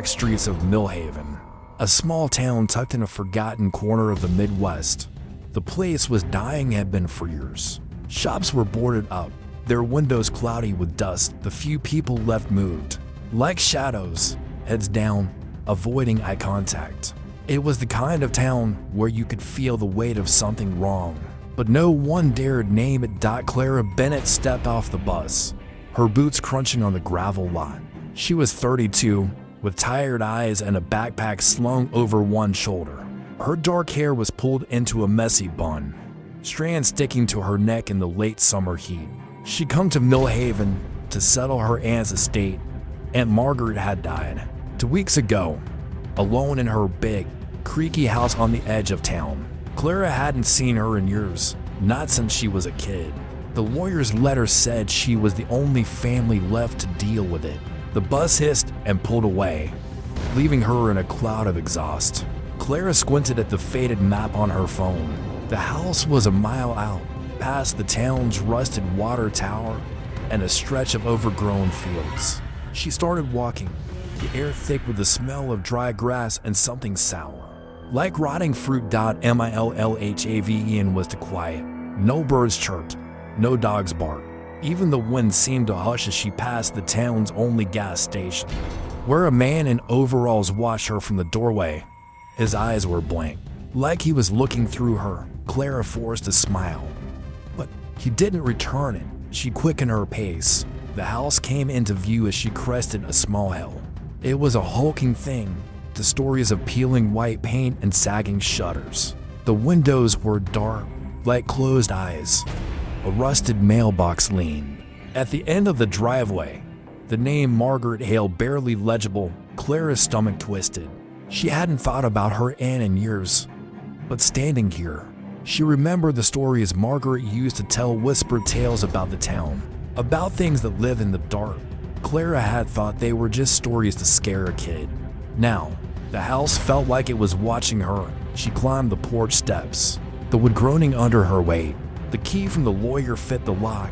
back streets of Millhaven, a small town tucked in a forgotten corner of the Midwest. The place was dying had been for years. Shops were boarded up, their windows cloudy with dust. The few people left moved, like shadows, heads down, avoiding eye contact. It was the kind of town where you could feel the weight of something wrong, but no one dared name it. Clara Bennett stepped off the bus, her boots crunching on the gravel lot. She was 32, with tired eyes and a backpack slung over one shoulder. Her dark hair was pulled into a messy bun, strands sticking to her neck in the late summer heat. She'd come to Millhaven to settle her aunt's estate. Aunt Margaret had died 2 weeks ago, alone in her big, creaky house on the edge of town. Clara hadn't seen her in years, not since she was a kid. The lawyer's letter said she was the only family left to deal with it. The bus hissed and pulled away, leaving her in a cloud of exhaust. Clara squinted at the faded map on her phone. The house was a mile out, past the town's rusted water tower and a stretch of overgrown fields. She started walking, the air thick with the smell of dry grass and something sour, like rotting fruit. Millhaven was too quiet. No birds chirped, no dogs barked. Even the wind seemed to hush as she passed the town's only gas station, where a man in overalls watched her from the doorway. His eyes were blank, like he was looking through her. Clara forced a smile, but he didn't return it. She quickened her pace. The house came into view as she crested a small hill. It was a hulking thing, the stories of peeling white paint and sagging shutters. The windows were dark, like closed eyes. A rusted mailbox leaned. At the end of the driveway, the name Margaret Hale barely legible. Clara's stomach twisted. She hadn't thought about her aunt in years, but standing here, she remembered the stories Margaret used to tell, whispered tales about the town, about things that live in the dark. Clara had thought they were just stories to scare a kid. Now, the house felt like it was watching her. She climbed the porch steps, the wood groaning under her weight. The key from the lawyer fit the lock,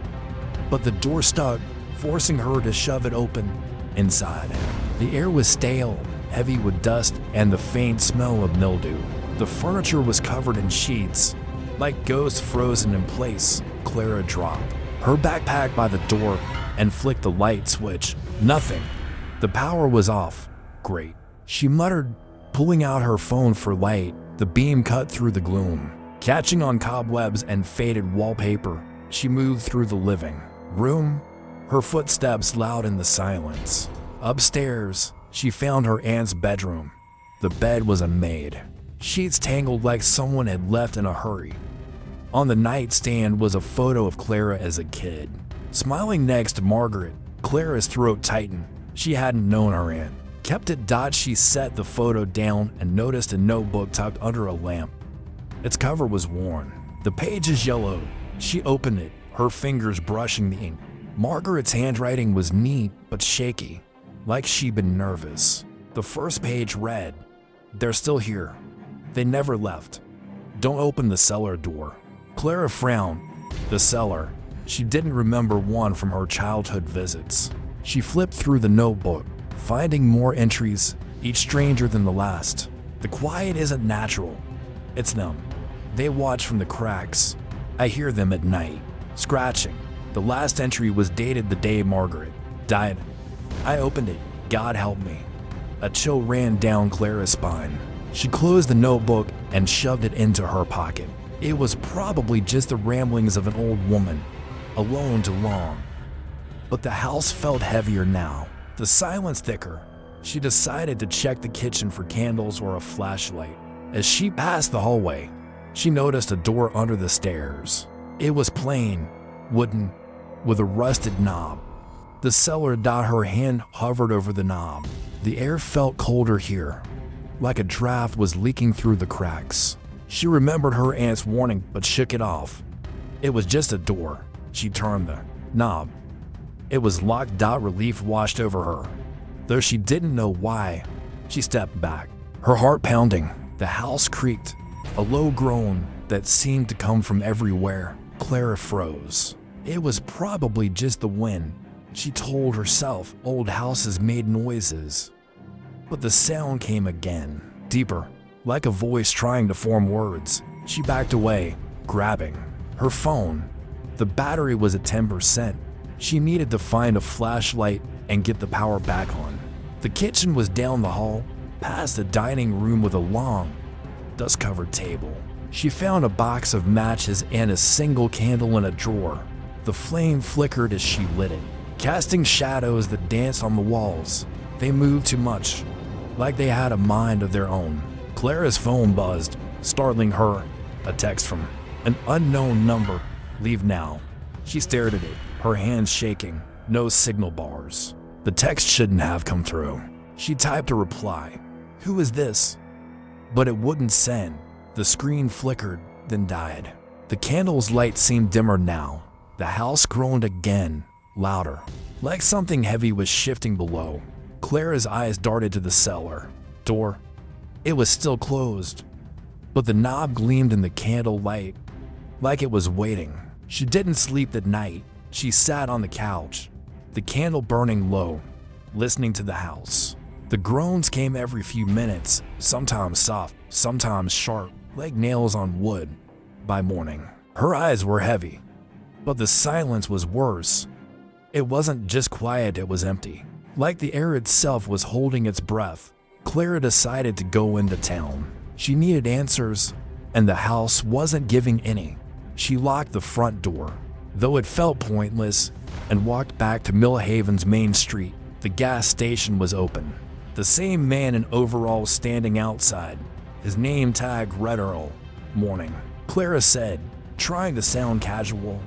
but the door stuck, forcing her to shove it open. Inside, the air was stale, heavy with dust and the faint smell of mildew. The furniture was covered in sheets, like ghosts frozen in place. Clara dropped her backpack by the door and flicked the light switch. Nothing. The power was off. Great, she muttered, pulling out her phone for light. The beam cut through the gloom, catching on cobwebs and faded wallpaper. She moved through the living room, her footsteps loud in the silence. Upstairs, she found her aunt's bedroom. The bed was unmade, sheets tangled like someone had left in a hurry. On the nightstand was a photo of Clara as a kid, smiling next to Margaret. Clara's throat tightened. She hadn't known her aunt kept it. She set the photo down and noticed a notebook tucked under a lamp. Its cover was worn, the pages yellowed. She opened it, her fingers brushing the ink. Margaret's handwriting was neat but shaky, like she'd been nervous. The first page read, "They're still here. They never left. Don't open the cellar door." Clara frowned. The cellar. She didn't remember one from her childhood visits. She flipped through the notebook, finding more entries, each stranger than the last. The quiet isn't natural. It's them. They watch from the cracks. I hear them at night, scratching. The last entry was dated the day Margaret died. I opened it. God help me. A chill ran down Clara's spine. She closed the notebook and shoved it into her pocket. It was probably just the ramblings of an old woman, alone too long. But the house felt heavier now, the silence thicker. She decided to check the kitchen for candles or a flashlight. As she passed the hallway, she noticed a door under the stairs. It was plain, wooden, with a rusted knob. The cellar. Her hand hovered over the knob. The air felt colder here, like a draft was leaking through the cracks. She remembered her aunt's warning but shook it off. It was just a door. She turned the knob. It was locked. Relief washed over her, though she didn't know why. She stepped back, her heart pounding. The house creaked, a low groan that seemed to come from everywhere. Clara froze. It was probably just the wind. She told herself old houses made noises. But the sound came again, deeper, like a voice trying to form words. She backed away, grabbing her phone. The battery was at 10%. She needed to find a flashlight and get the power back on. The kitchen was down the hall, past the dining room with a long, dust-covered table. She found a box of matches and a single candle in a drawer. The flame flickered as she lit it, casting shadows that danced on the walls. They moved too much, like they had a mind of their own. Clara's phone buzzed, startling her. A text from an unknown number. Leave now. She stared at it, her hands shaking. No signal bars. The text shouldn't have come through. She typed a reply. Who is this? But it wouldn't send. The screen flickered, then died. The candle's light seemed dimmer now. The house groaned again, louder, like something heavy was shifting below. Clara's eyes darted to the cellar door. It was still closed, but the knob gleamed in the candle light, like it was waiting. She didn't sleep that night. She sat on the couch, the candle burning low, listening to the house. The groans came every few minutes, sometimes soft, sometimes sharp, like nails on wood. By morning, her eyes were heavy, but the silence was worse. It wasn't just quiet, it was empty, like the air itself was holding its breath. Clara decided to go into town. She needed answers, and the house wasn't giving any. She locked the front door, though it felt pointless, and walked back to Millhaven's main street. The gas station was open. The same man in overalls standing outside, his name tag read Earl. Morning, Clara said, trying to sound casual.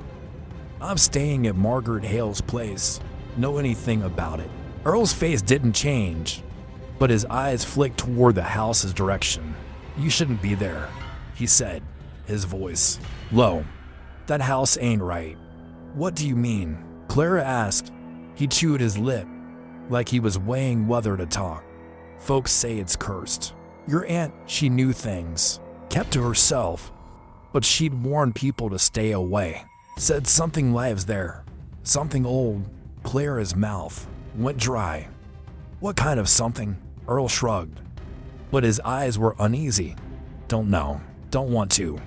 I'm staying at Margaret Hale's place. Know anything about it? Earl's face didn't change, but his eyes flicked toward the house's direction. You shouldn't be there, he said, his voice low. That house ain't right. What do you mean? Clara asked. He chewed his lip, like he was weighing whether to talk. Folks say it's cursed. Your aunt, she knew things, kept to herself, but she'd warned people to stay away. Said something lives there, something old. Clara's mouth went dry. What kind of something? Earl shrugged, but his eyes were uneasy. Don't know, don't want to,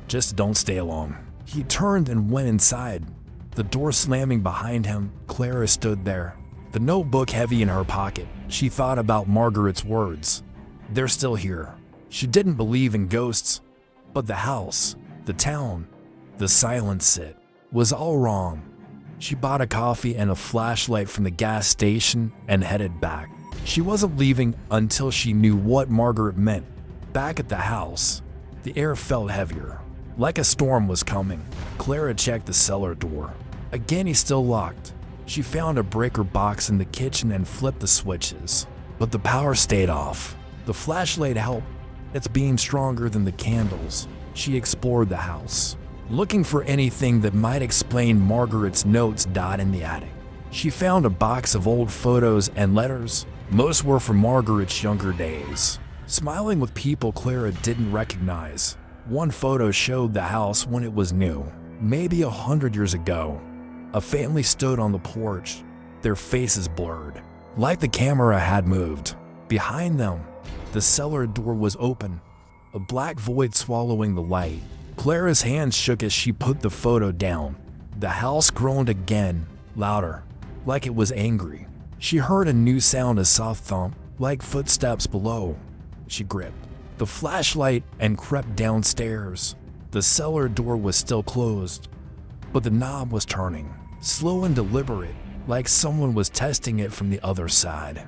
just don't stay long. He turned and went inside. The door slamming behind him, Clara stood there, the notebook heavy in her pocket. She thought about Margaret's words. They're still here. She didn't believe in ghosts, but the house, the town, the silence, it was all wrong. She bought a coffee and a flashlight from the gas station and headed back. She wasn't leaving until she knew what Margaret meant. Back at the house, the air felt heavier, like a storm was coming. Clara checked the cellar door. Again, he's still locked. She found a breaker box in the kitchen and flipped the switches, but the power stayed off. The flashlight helped. Its beam stronger than the candles. She explored the house, looking for anything that might explain Margaret's notes in the attic. She found a box of old photos and letters. Most were from Margaret's younger days, smiling with people Clara didn't recognize. One photo showed the house when it was new, maybe 100 years ago. A family stood on the porch, their faces blurred, like the camera had moved. Behind them, the cellar door was open, a black void swallowing the light. Clara's hands shook as she put the photo down. The house groaned again, louder, like it was angry. She heard a new sound, a soft thump, like footsteps below. She gripped the flashlight and crept downstairs. The cellar door was still closed, but the knob was turning, slow and deliberate, like someone was testing it from the other side.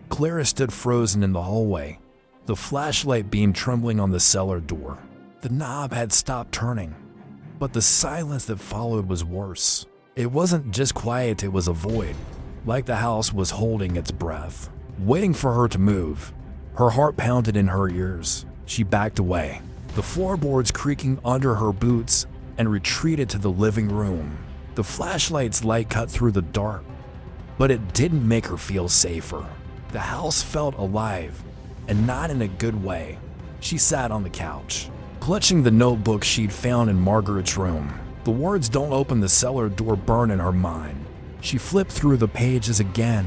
Clara stood frozen in the hallway, the flashlight beam trembling on the cellar door. The knob had stopped turning, but the silence that followed was worse. It wasn't just quiet, it was a void, like the house was holding its breath, waiting for her to move. Her heart pounded in her ears. She backed away, the floorboards creaking under her boots, and retreated to the living room. The flashlight's light cut through the dark, but it didn't make her feel safer. The house felt alive, and not in a good way. She sat on the couch, clutching the notebook she'd found in Margaret's room. The words "don't open the cellar door" burned in her mind. She flipped through the pages again,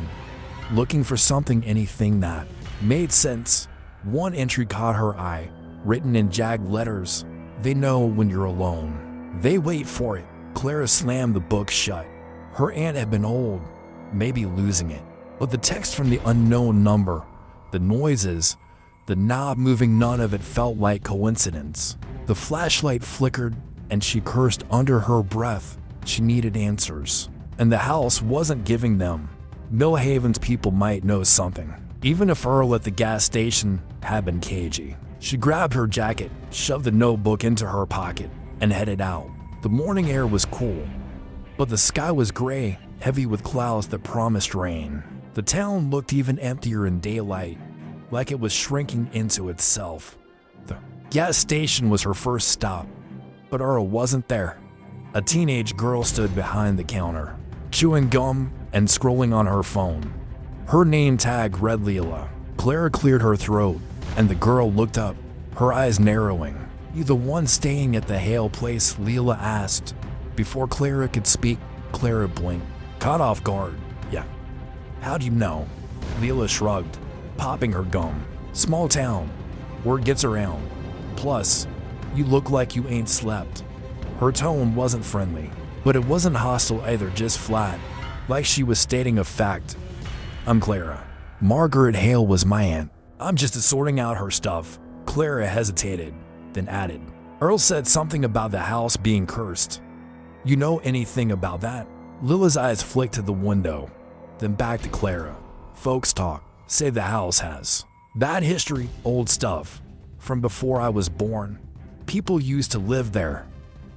looking for something, anything that made sense. One entry caught her eye, written in jagged letters. They know when you're alone. They wait for it. Clara slammed the book shut. Her aunt had been old, maybe losing it. But the text from the unknown number, the noises, the knob moving, none of it felt like coincidence. The flashlight flickered, and she cursed under her breath. She needed answers, and the house wasn't giving them. Millhaven's people might know something, even if Earl at the gas station had been cagey. She grabbed her jacket, shoved the notebook into her pocket, and headed out. The morning air was cool, but the sky was gray, heavy with clouds that promised rain. The town looked even emptier in daylight, like it was shrinking into itself. The gas station was her first stop, but Earl wasn't there. A teenage girl stood behind the counter, chewing gum and scrolling on her phone. Her name tag read Leela. Clara cleared her throat, and the girl looked up, her eyes narrowing. "You the one staying at the Hale place?" Leela asked. Before Clara could speak, Clara blinked, caught off guard. "Yeah." "How do you know?" Leela shrugged, popping her gum. "Small town. Word gets around. Plus, you look like you ain't slept." Her tone wasn't friendly, but it wasn't hostile either, just flat, like she was stating a fact. "I'm Clara. Margaret Hale was my aunt. I'm just sorting out her stuff." Clara hesitated, then added, "Earl said something about the house being cursed. You know anything about that?" Lila's eyes flicked to the window, then back to Clara. "Folks talk, say the house has bad history, old stuff, from before I was born. People used to live there,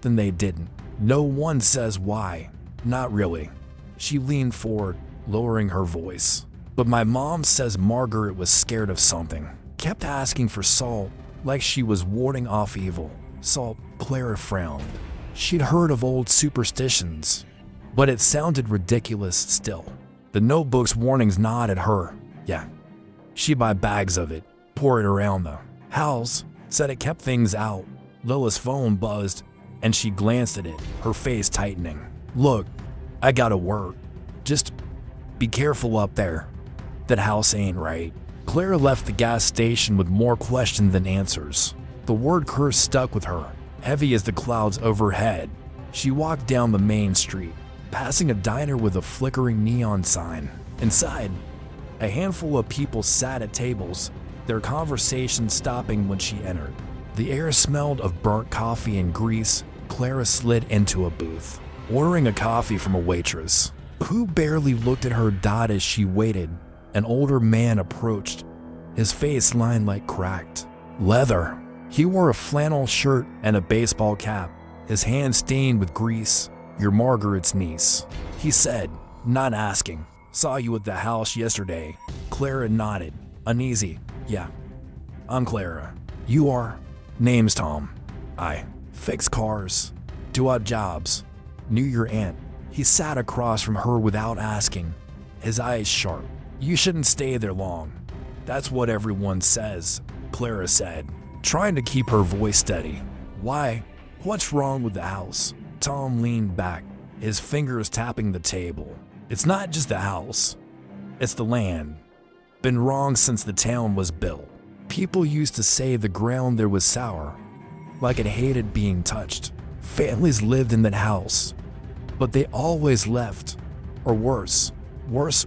then they didn't. No one says why. Not really." She leaned forward, lowering her voice. "But my mom says Margaret was scared of something. Kept asking for salt, like she was warding off evil." "Salt?" Clara frowned. She'd heard of old superstitions, but it sounded ridiculous still. The notebook's warnings nodded her. "Yeah. She'd buy bags of it, pour it around the house. Said it kept things out." Lila's phone buzzed, and she glanced at it, her face tightening. "Look, I gotta work. Just be careful up there. That house ain't right." Clara left the gas station with more questions than answers. The word curse stuck with her, heavy as the clouds overhead. She walked down the main street, passing a diner with a flickering neon sign. Inside, a handful of people sat at tables, their conversation stopping when she entered. The air smelled of burnt coffee and grease. Clara slid into a booth, ordering a coffee from a waitress, who barely looked at her dot as she waited. An older man approached, his face lined like cracked leather. He wore a flannel shirt and a baseball cap, his hands stained with grease. "You're Margaret's niece," he said, not asking. "Saw you at the house yesterday." Clara nodded, uneasy. "Yeah, I'm Clara. You are?" "Name's Tom. I fix cars, do odd jobs. Knew your aunt." He sat across from her without asking, his eyes sharp. "You shouldn't stay there long. That's what everyone says," Clara said, trying to keep her voice steady. "Why? What's wrong with the house?" Tom leaned back, his fingers tapping the table. "It's not just the house. It's the land. Been wrong since the town was built. People used to say the ground there was sour, like it hated being touched. Families lived in that house, but they always left. Or worse.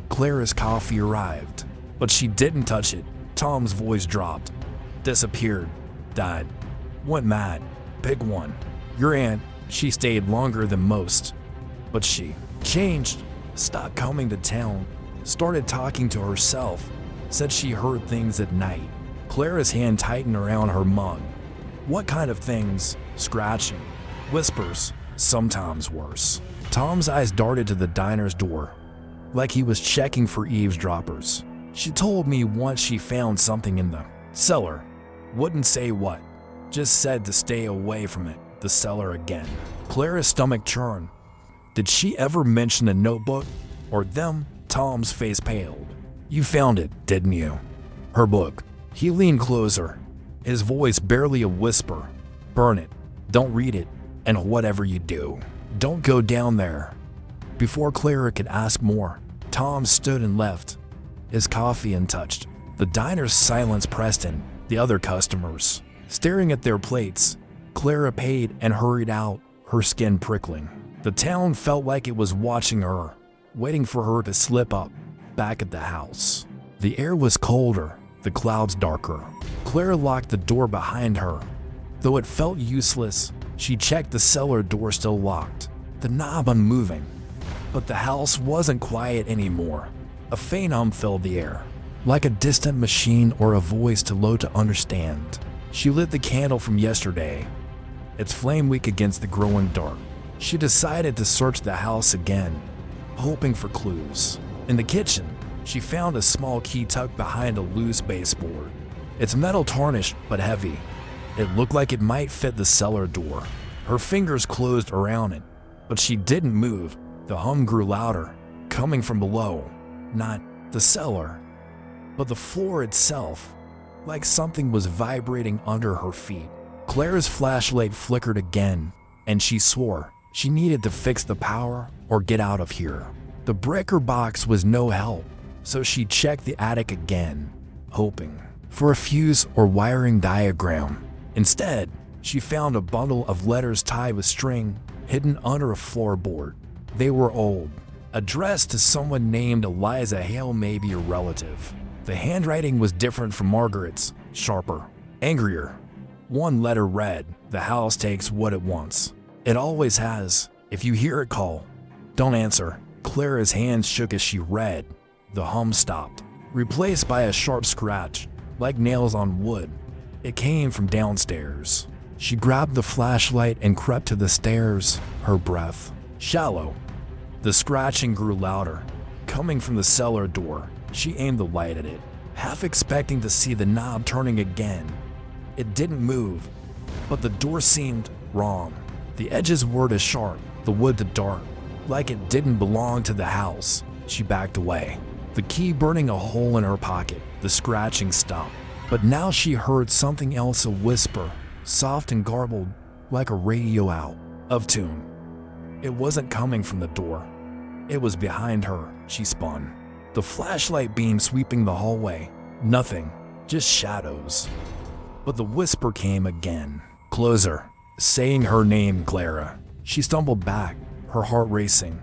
Clara's coffee arrived, but she didn't touch it." Tom's voice dropped. "Disappeared. Died. Went mad. Pick one. Your aunt, she stayed longer than most, but she changed. Stopped coming to town. Started talking to herself. Said she heard things at night." Clara's hand tightened around her mug. "What kind of things?" "Scratching. Whispers. Sometimes worse." Tom's eyes darted to the diner's door, like he was checking for eavesdroppers. "She told me once she found something in the cellar. Wouldn't say what. Just said to stay away from it." The cellar again. Clara's stomach churned. Did she ever mention a notebook? Or them? Tom's face paled. "You found it, didn't you?" "Her book." He leaned closer, his voice barely a whisper. "Burn it. Don't read it. And whatever you do, don't go down there." Before Clara could ask more, Tom stood and left, his coffee untouched. The diner's silence pressed in. The other customers, staring at their plates. Clara paid and hurried out, her skin prickling. The town felt like it was watching her, waiting for her to slip up. Back at the house, the air was colder, the clouds darker. Clara locked the door behind her. Though it felt useless, she checked the cellar door still locked, the knob unmoving. But the house wasn't quiet anymore. A faint hum filled the air, like a distant machine or a voice too low to understand. She lit the candle from yesterday, its flame weak against the growing dark. She decided to search the house again, hoping for clues. In the kitchen, she found a small key tucked behind a loose baseboard. Its metal tarnished but heavy. It looked like it might fit the cellar door. Her fingers closed around it, but she didn't move. The hum grew louder, coming from below. Not the cellar, but the floor itself, like something was vibrating under her feet. Clara's flashlight flickered again, and she swore she needed to fix the power or get out of here. The breaker box was no help, so she checked the attic again, hoping for a fuse or wiring diagram. Instead, she found a bundle of letters tied with string, hidden under a floorboard. They were old, addressed to someone named Eliza Hale, maybe a relative. The handwriting was different from Margaret's, sharper, angrier. One letter read, "The house takes what it wants. It always has. If you hear it call, don't answer." Clara's hands shook as she read. The hum stopped, replaced by a sharp scratch, like nails on wood. It came from downstairs. She grabbed the flashlight and crept to the stairs, her breath shallow. The scratching grew louder, coming from the cellar door. She aimed the light at it, half expecting to see the knob turning again. It didn't move, but the door seemed wrong. The edges were too sharp, the wood too dark, like it didn't belong to the house. She backed away, the key burning a hole in her pocket. The scratching stopped, but now she heard something else, a whisper, soft and garbled, like a radio out of tune. It wasn't coming from the door. It was behind her. She spun, the flashlight beam sweeping the hallway. Nothing, just shadows. But the whisper came again, closer, saying her name, Clara. She stumbled back, her heart racing.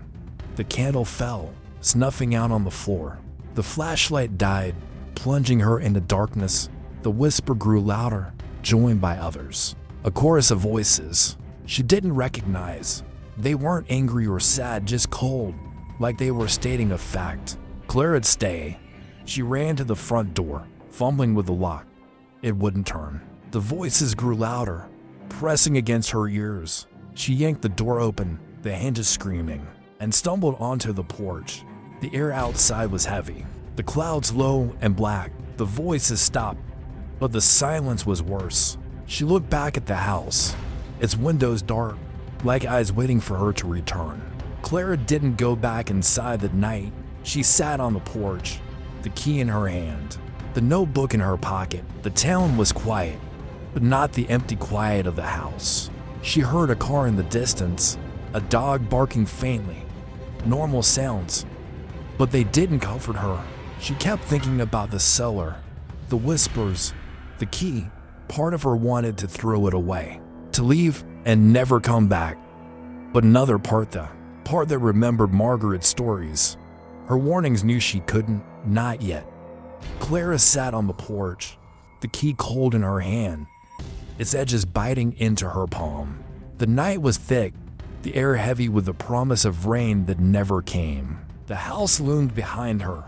The candle fell, snuffing out on the floor. The flashlight died, plunging her into darkness. The whisper grew louder, joined by others. A chorus of voices she didn't recognize. They weren't angry or sad, just cold, like they were stating a fact. Clara'd stay. She ran to the front door, fumbling with the lock. It wouldn't turn. The voices grew louder, pressing against her ears. She yanked the door open, the hinges screaming, and stumbled onto the porch. The air outside was heavy, the clouds low and black. The voices stopped, but the silence was worse. She looked back at the house, its windows dark, like eyes waiting for her to return. Clara didn't go back inside that night. She sat on the porch, the key in her hand, the notebook in her pocket. The town was quiet, but not the empty quiet of the house. She heard a car in the distance, a dog barking faintly. Normal sounds, but they didn't comfort her. She kept thinking about the cellar, the whispers, the key. Part of her wanted to throw it away, to leave and never come back. But another part, the part that remembered Margaret's stories. Her warnings knew she couldn't, not yet. Clara sat on the porch, the key cold in her hand, its edges biting into her palm. The night was thick, the air heavy with the promise of rain that never came. The house loomed behind her,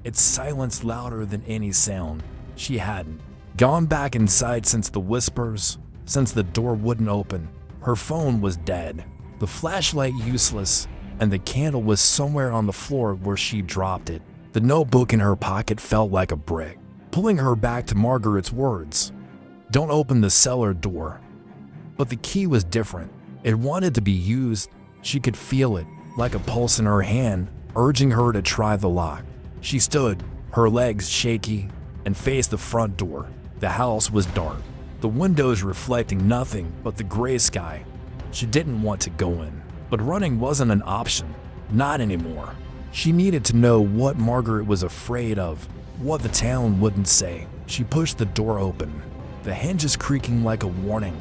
its silence louder than any sound. She hadn't gone back inside since the whispers, since the door wouldn't open. Her phone was dead, the flashlight useless, and the candle was somewhere on the floor where she dropped it. The notebook in her pocket felt like a brick, pulling her back to Margaret's words. Don't open the cellar door. But the key was different. It wanted to be used. She could feel it, like a pulse in her hand, urging her to try the lock. She stood, her legs shaky, and faced the front door. The house was dark, the windows reflecting nothing but the gray sky. She didn't want to go in, but running wasn't an option. Not anymore. She needed to know what Margaret was afraid of. What the town wouldn't say. She pushed the door open, the hinges creaking like a warning.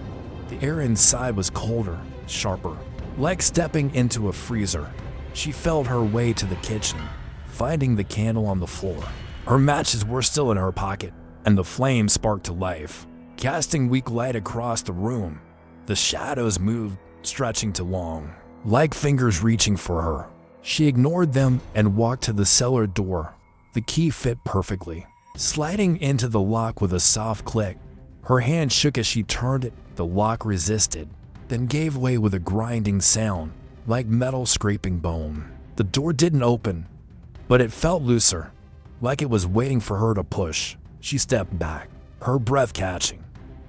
The air inside was colder, sharper, like stepping into a freezer. She felt her way to the kitchen, finding the candle on the floor. Her matches were still in her pocket, and the flame sparked to life, casting weak light across the room. The shadows moved, stretching to long, like fingers reaching for her. She ignored them and walked to the cellar door. The key fit perfectly, sliding into the lock with a soft click. Her hand shook as she turned it. The lock resisted, then gave way with a grinding sound, like metal scraping bone. The door didn't open, but it felt looser, like it was waiting for her to push. She stepped back, her breath catching.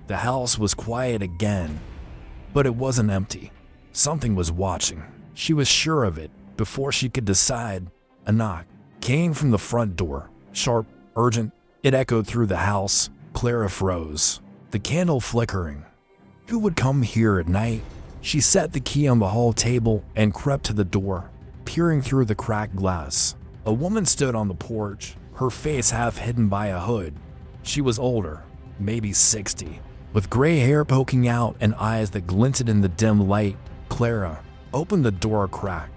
The house was quiet again, but it wasn't empty. Something was watching. She was sure of it before she could decide. A knock came from the front door, sharp, urgent. It echoed through the house. Clara froze, the candle flickering. Who would come here at night? She set the key on the hall table and crept to the door, peering through the cracked glass. A woman stood on the porch, her face half hidden by a hood. She was older, maybe 60, with gray hair poking out and eyes that glinted in the dim light. Clara opened the door a crack.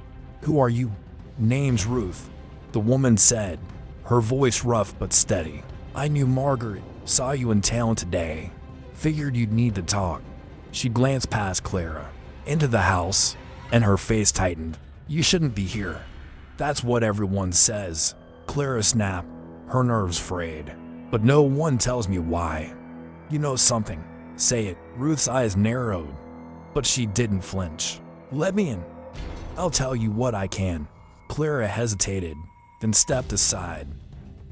"Who are you?" "Name's Ruth," the woman said, her voice rough but steady. "I knew Margaret, saw you in town today. Figured you'd need to talk." She glanced past Clara, into the house, and her face tightened. "You shouldn't be here." "That's what everyone says." Clara snapped, her nerves frayed. "But no one tells me why." "You know something. Say it." Ruth's eyes narrowed, but she didn't flinch. "Let me in. I'll tell you what I can." Clara hesitated, then stepped aside.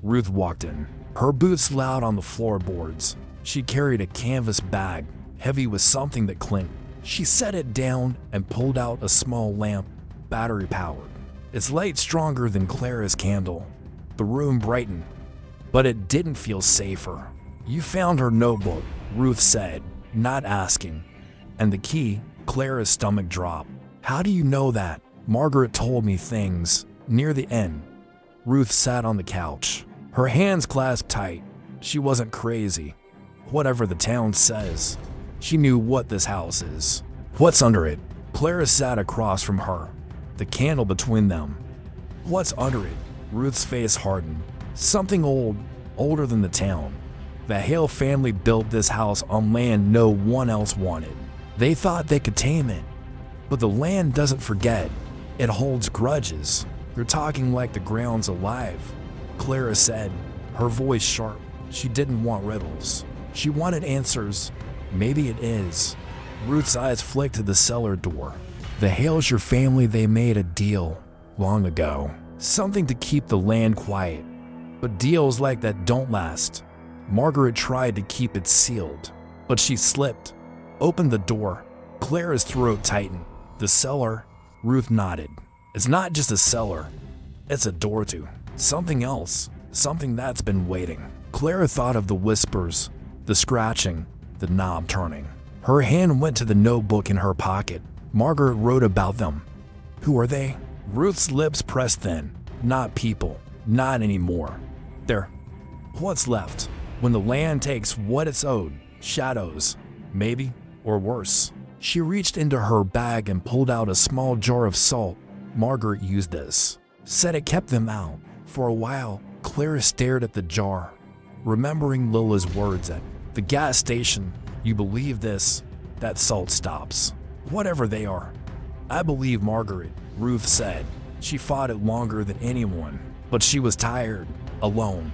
Ruth walked in, her boots loud on the floorboards. She carried a canvas bag, heavy with something that clinked. She set it down and pulled out a small lamp, battery-powered. Its light stronger than Clara's candle. The room brightened, but it didn't feel safer. "You found her notebook," Ruth said, not asking. "And the key." Clara's stomach dropped. "How do you know that?" "Margaret told me things." Near the end, Ruth sat on the couch, her hands clasped tight. She wasn't crazy. Whatever the town says, she knew what this house is. "What's under it?" Clara sat across from her, the candle between them. "What's under it?" Ruth's face hardened. "Something old, older than the town. The Hale family built this house on land no one else wanted. They thought they could tame it. But the land doesn't forget. It holds grudges. They're talking like the ground's alive." Clara said, her voice sharp. She didn't want riddles. She wanted answers. "Maybe it is." Ruth's eyes flicked to the cellar door. "The Hales, your family, they made a deal long ago. Something to keep the land quiet. But deals like that don't last. Margaret tried to keep it sealed, but she slipped, opened the door." Clara's throat tightened. "The cellar?" Ruth nodded. "It's not just a cellar. It's a door to something else, something that's been waiting." Clara thought of the whispers, the scratching, the knob turning. Her hand went to the notebook in her pocket. Margaret wrote about them. "Who are they?" Ruth's lips pressed thin. "Not people. Not anymore. They're what's left. When the land takes what it's owed. Shadows. Maybe. Or worse." She reached into her bag and pulled out a small jar of salt. "Margaret used this. Said it kept them out." For a while, Clara stared at the jar, remembering Lila's words at the gas station. "You believe this? That salt stops. Whatever they are." "I believe Margaret," Ruth said. She fought it longer than anyone, but she was tired, alone.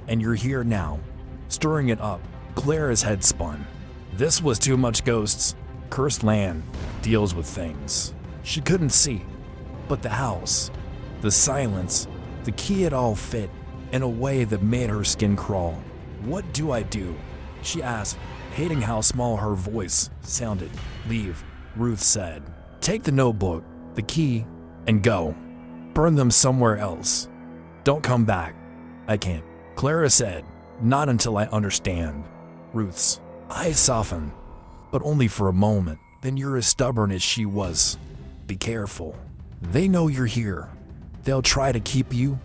"And you're here now, stirring it up." Clara's head spun. This was too much ghosts. Cursed land deals with things she couldn't see. But the house, the silence, the key, it all fit in a way that made her skin crawl. "What do I do?" she asked, hating how small her voice sounded. "Leave," Ruth said. "Take the notebook, the key, and go. Burn them somewhere else. Don't come back." "I can't," Clara said. "Not until I understand." Ruth's eyes softened, but only for a moment. "Then you're as stubborn as she was. Be careful. They know you're here. They'll try to keep you."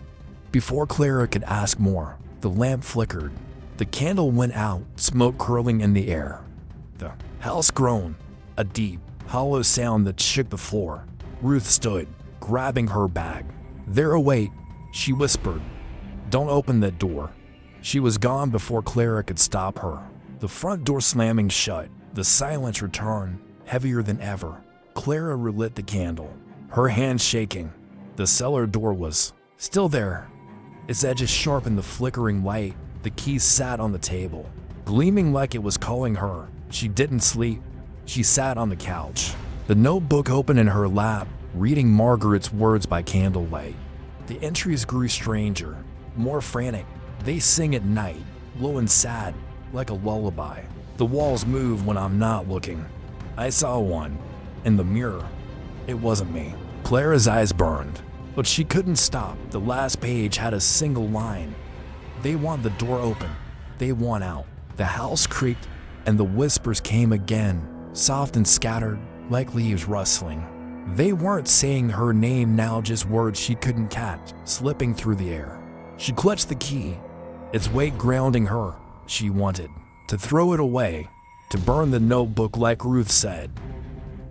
Before Clara could ask more, The lamp flickered. The candle went out, smoke curling in the air. The house groaned, a deep, hollow sound that shook the floor. Ruth stood, grabbing her bag. "There, wait," she whispered. "Don't open that door." She was gone before Clara could stop her. The front door slamming shut, the silence returned, heavier than ever. Clara relit the candle, her hands shaking. The cellar door was still there, its edges sharp in the flickering light. The key sat on the table, gleaming like it was calling her. She didn't sleep. She sat on the couch, the notebook open in her lap, reading Margaret's words by candlelight. The entries grew stranger, more frantic. They sing at night, low and sad, like a lullaby. The walls move when I'm not looking. I saw one in the mirror. It wasn't me. Clara's eyes burned, but she couldn't stop. The last page had a single line. "They want the door open. They want out." The house creaked, and the whispers came again, soft and scattered, like leaves rustling. They weren't saying her name now, just words she couldn't catch, slipping through the air. She clutched the key, its weight grounding her. She wanted to throw it away, to burn the notebook like Ruth said.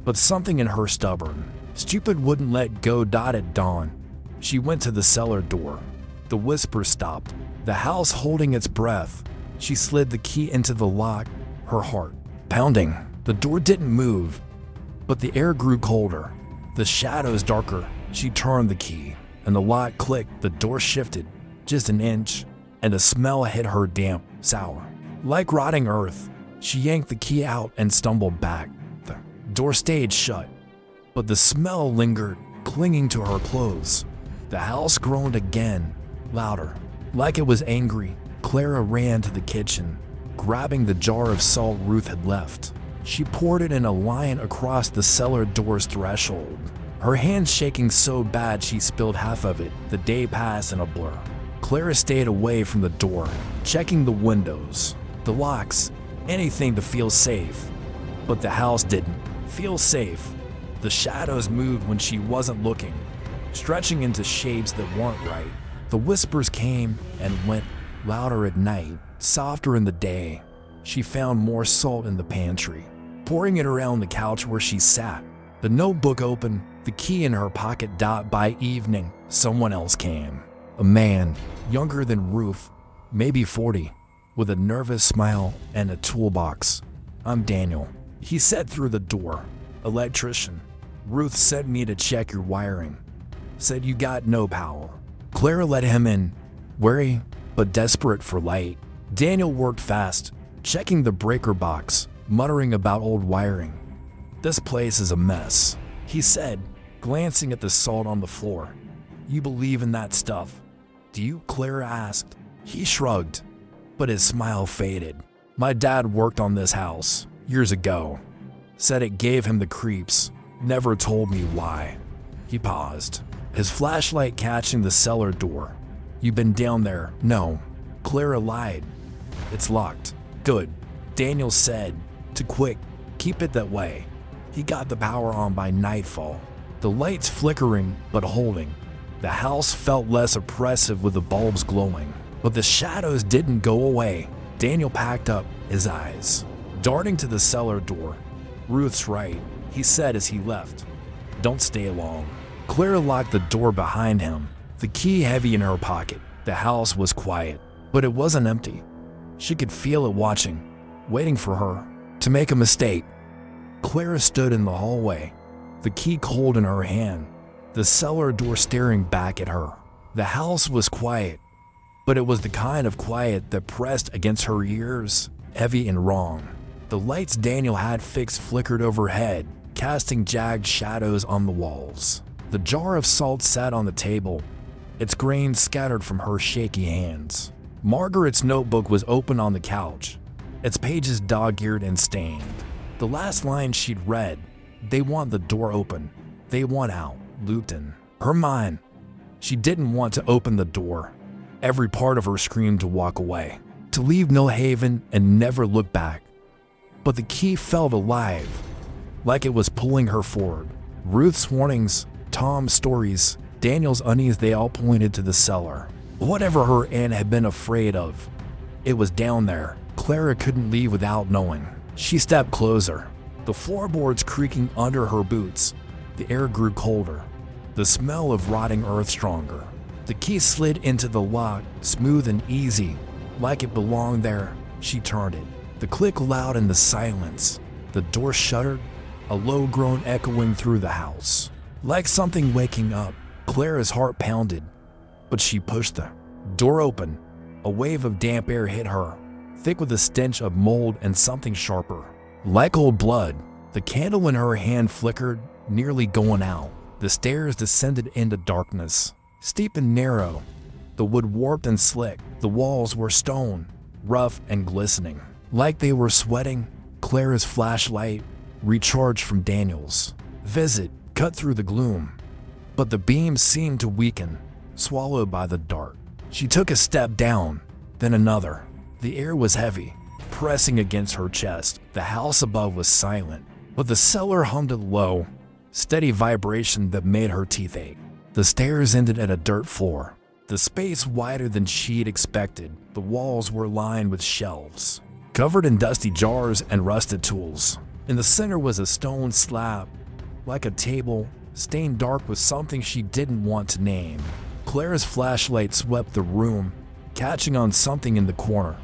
But something in her stupid wouldn't let go. At dawn, she went to the cellar door. The whisper stopped, the house holding its breath. She slid the key into the lock, her heart pounding. The door didn't move, but the air grew colder, the shadows darker. She turned the key, and the lock clicked. The door shifted just an inch, and the smell hit her damp, sour, like rotting earth. She yanked the key out and stumbled back. The door stayed shut, but the smell lingered, clinging to her clothes. The house groaned again, louder, like it was angry. Clara ran to the kitchen, grabbing the jar of salt Ruth had left. She poured it in a line across the cellar door's threshold, her hands shaking so bad she spilled half of it. The day passed in a blur. Clara stayed away from the door, checking the windows, the locks, anything to feel safe. But the house didn't feel safe. The shadows moved when she wasn't looking, stretching into shapes that weren't right. The whispers came and went, louder at night, softer in the day. She found more salt in the pantry, pouring it around the couch where she sat. The notebook open, the key in her pocket. By evening, someone else came. A man, younger than Ruth, maybe 40, with a nervous smile and a toolbox. "I'm Daniel," he said through the door. "Electrician. Ruth sent me to check your wiring. Said you got no power." Clara let him in, wary but desperate for light. Daniel worked fast, checking the breaker box, muttering about old wiring. "This place is a mess," he said, glancing at the salt on the floor. "You believe in that stuff, do you?" Clara asked. He shrugged, but his smile faded. "My dad worked on this house years ago. Said it gave him the creeps. Never told me why." He paused, his flashlight catching the cellar door. "You been down there?" "No." Clara lied. "It's locked." "Good," Daniel said. "Too quick. Keep it that way." He got the power on by nightfall, the lights flickering but holding. The house felt less oppressive with the bulbs glowing, but the shadows didn't go away. Daniel packed up, his eyes darting to the cellar door. "Ruth's right," he said as he left. "Don't stay long." Clara locked the door behind him, the key heavy in her pocket. The house was quiet, but it wasn't empty. She could feel it watching, waiting for her to make a mistake. Clara stood in the hallway, the key cold in her hand, the cellar door staring back at her. The house was quiet, but it was the kind of quiet that pressed against her ears, heavy and wrong. The lights Daniel had fixed flickered overhead, casting jagged shadows on the walls. The jar of salt sat on the table, its grains scattered from her shaky hands. Margaret's notebook was open on the couch, its pages dog-eared and stained. The last line she'd read, "They want the door open. They want out," looped in her mind. She didn't want to open the door. Every part of her screamed to walk away, to leave Millhaven and never look back. But the key felt alive, like it was pulling her forward. Ruth's warnings, Tom's stories, Daniel's unease, they all pointed to the cellar. Whatever her aunt had been afraid of, it was down there. Clara couldn't leave without knowing. She stepped closer, the floorboards creaking under her boots. The air grew colder, the smell of rotting earth stronger. The key slid into the lock, smooth and easy, like it belonged there. She turned it. The click loud in the silence. The door shuddered, a low groan echoing through the house. Like something waking up, Clara's heart pounded, but she pushed the door open. A wave of damp air hit her, thick with a stench of mold and something sharper. Like old blood, the candle in her hand flickered, nearly going out. The stairs descended into darkness, steep and narrow, the wood warped and slick. The walls were stone, rough and glistening. Like they were sweating, Clara's flashlight, recharged from Daniel's visit, cut through the gloom. But the beam seemed to weaken, swallowed by the dark. She took a step down, then another. The air was heavy, pressing against her chest. The house above was silent, but the cellar hummed a low, steady vibration that made her teeth ache. The stairs ended at a dirt floor, the space wider than she'd expected. The walls were lined with shelves, covered in dusty jars and rusted tools. In the center was a stone slab, like a table, stained dark with something she didn't want to name. Clara's flashlight swept the room, catching on something in the corner.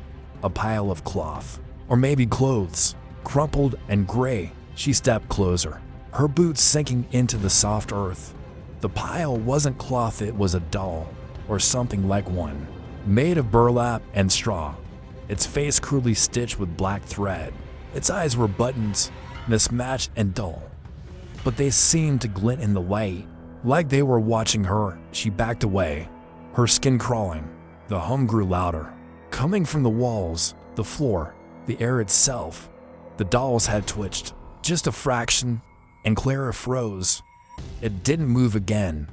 A pile of cloth, or maybe clothes, crumpled and gray. She stepped closer, her boots sinking into the soft earth. The pile wasn't cloth, it was a doll, or something like one, made of burlap and straw, its face crudely stitched with black thread. Its eyes were buttons, mismatched and dull, but they seemed to glint in the light, like they were watching her. She backed away, her skin crawling. The hum grew louder, coming from the walls, the floor, the air itself. The dolls had twitched, just a fraction, and Clara froze. It didn't move again,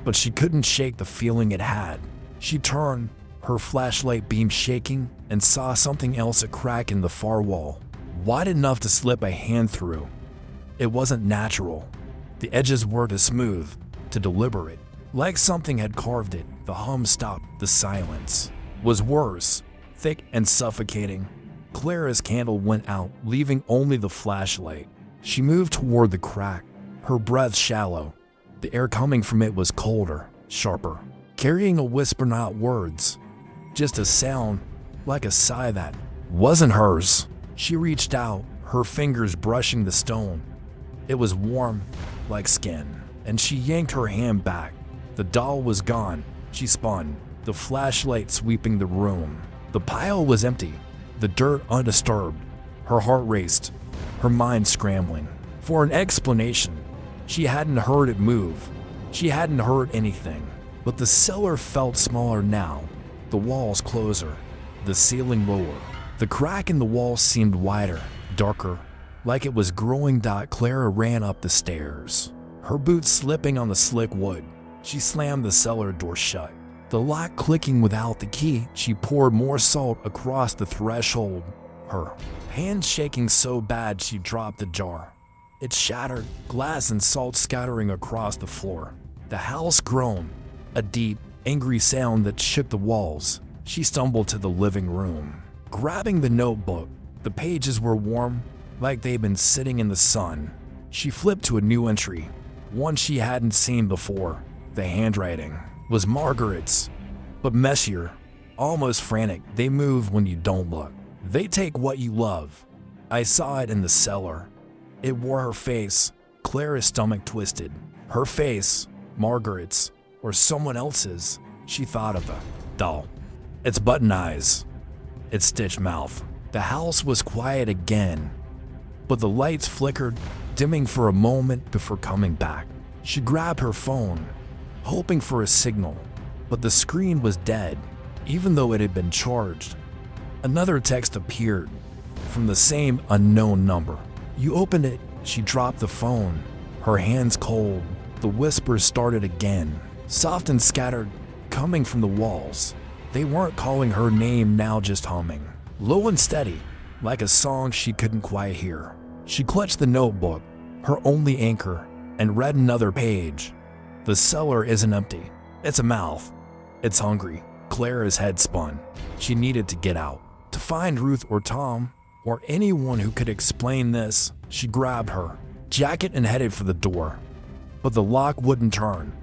but she couldn't shake the feeling it had. She turned, her flashlight beam shaking, and saw something else, a crack in the far wall, wide enough to slip a hand through. It wasn't natural. The edges were too smooth, too deliberate, like something had carved it. The hum stopped. The silence was worse, thick and suffocating. Clara's candle went out, leaving only the flashlight. She moved toward the crack, her breath shallow. The air coming from it was colder, sharper, carrying a whisper, not words, just a sound, like a sigh that wasn't hers. She reached out, her fingers brushing the stone. It was warm, like skin, and she yanked her hand back. The doll was gone. She spun, the flashlight sweeping the room. The pile was empty, the dirt undisturbed. Her heart raced, her mind scrambling for an explanation. She hadn't heard it move. She hadn't heard anything. But the cellar felt smaller now, the walls closer, the ceiling lower. The crack in the wall seemed wider, darker, like it was growing. Clara ran up the stairs, her boots slipping on the slick wood. She slammed the cellar door shut, the lock clicking without the key. She poured more salt across the threshold, her hands shaking so bad she dropped the jar. It shattered, glass and salt scattering across the floor. The house groaned, a deep, angry sound that shook the walls. She stumbled to the living room, grabbing the notebook. The pages were warm, like they'd been sitting in the sun. She flipped to a new entry, one she hadn't seen before. The handwriting was Margaret's, but messier, almost frantic. They move when you don't look. They take what you love. I saw it in the cellar. It wore her face. Clara's stomach twisted. Her face, Margaret's, or someone else's. She thought of the doll. Its button eyes, its stitched mouth. The house was quiet again, but the lights flickered, dimming for a moment before coming back. She grabbed her phone, hoping for a signal, but the screen was dead, even though it had been charged. Another text appeared, from the same unknown number. You opened it. She dropped the phone, her hands cold. The whispers started again, soft and scattered, coming from the walls. They weren't calling her name now, just humming, low and steady, like a song she couldn't quite hear. She clutched the notebook, her only anchor, and read another page. The cellar isn't empty. It's a mouth. It's hungry. Clara's head spun. She needed to get out. To find Ruth or Tom, or anyone who could explain this, she grabbed her jacket and headed for the door. But the lock wouldn't turn.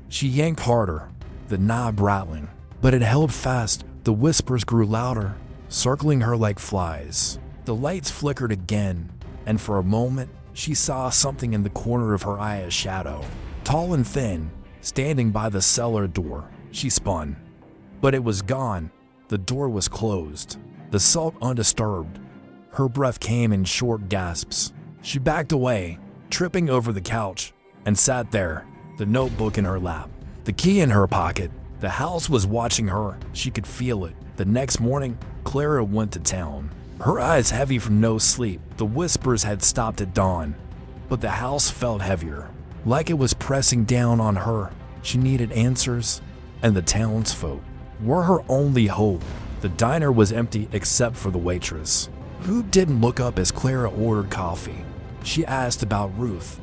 She yanked harder, the knob rattling, but it held fast. The whispers grew louder, circling her like flies. The lights flickered again, and for a moment, she saw something in the corner of her eye, a shadow. Tall and thin, standing by the cellar door. She spun. But it was gone. The door was closed. The salt undisturbed. Her breath came in short gasps. She backed away, tripping over the couch, and sat there, the notebook in her lap, the key in her pocket. The house was watching her. She could feel it. The next morning, Clara went to town. Her eyes heavy from no sleep. The whispers had stopped at dawn, but the house felt heavier, like it was pressing down on her. She needed answers, and the townsfolk were her only hope. The diner was empty except for the waitress, who didn't look up as Clara ordered coffee. She asked about Ruth,